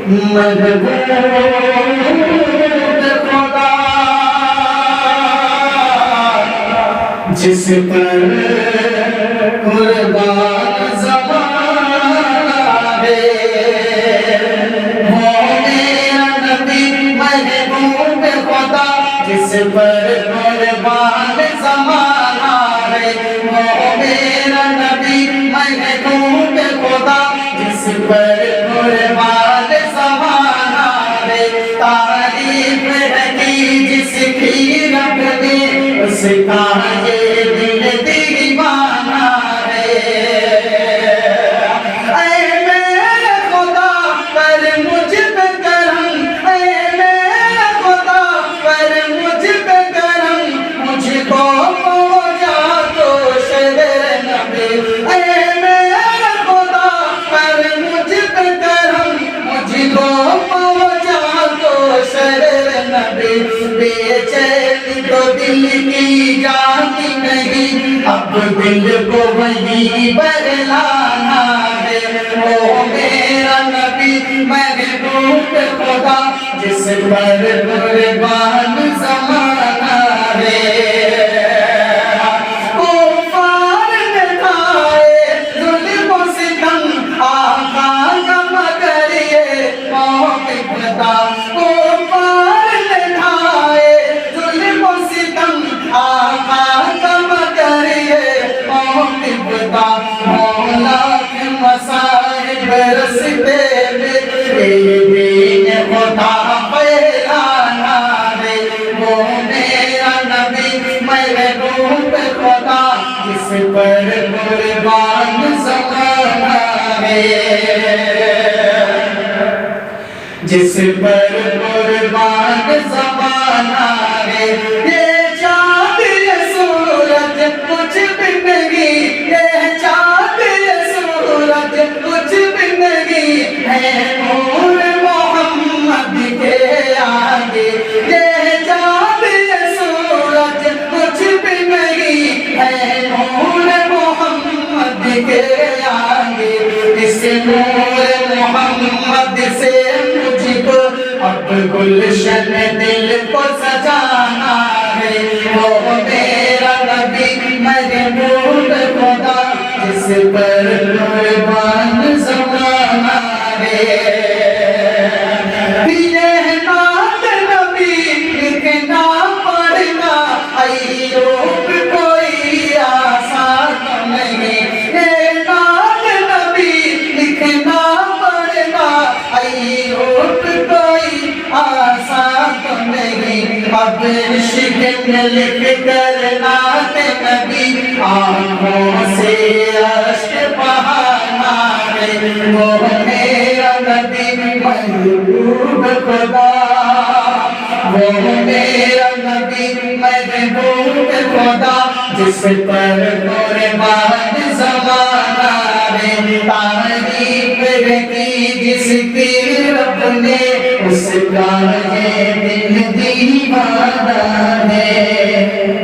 محبوب خدا جس پر قربان زمانہ ہے، وہ میرا نبی محبوب خدا جس پر قربان زمانہ ہے، وہ میرا نبی محبوب خدا جس پر قربان زمانہ ہے، تعریف ہے جس کی رب نے اس کا یہ دل دیوانہ ہے۔ اے میرے خدا پر مجھ پہ کرم، اے میرے خدا پر مجھ پہ کرم، مجھ کو پہنچا تو شہر نبی۔ اے میرے خدا پر مجھ پہ کرم، مجھ کو پہنچا تو شہر نبی۔ بے چینی تو دل کی جاتی نہیں، اب دل کو وہی بہلانا ہے، وہ میرا نبی محبوب خدا جس پر قربان زمانہ ہے۔ کفار نے کھائے ظلم و ستم، آقا کا مگر یہ موقف تھا۔ کفار نے کھائے ظلم و ستم، آقا کا مگر یہ موقف تھا۔ مولا کے مصائب رستے میں دین خدا پھیلانا ہے، وہ میرا نبی محبوب خدا جس پر قربان زمانہ ہے، جس پر قربان زمانہ ہے۔ یہ چاند یہ سورج کچھ بھی نہیں، یہ چاند یہ سورج کچھ بھی نہیں ہے نور محمد کے آگے۔ یہ چاند یہ سورج کچھ بھی نہیں ہے نور محمد کے آگے۔ اس نور محمد سے مجھ کو اب گلشن دل کو سجانا ہے، وہ میرا نبی محبوب خدا جس پر قربان زمانہ ہے۔ یہ نام نبی لکھنا پڑھنا ایوب کوئی آسان نہیں، یہ نام نبی لکھنا پڑھنا ایوب کوئی آسان نہیں۔ اب عشق میں لکھ کر نعت نبی آنکھوں سے اشک بہانا ہے، وہ میرا نبی محبوب خدا، وہ میرا نبی محبوب خدا جس پر قربان زمانہ ہے۔ تعریف کی جس کی رب نے اس کا یہ دل دیوانہ ہے۔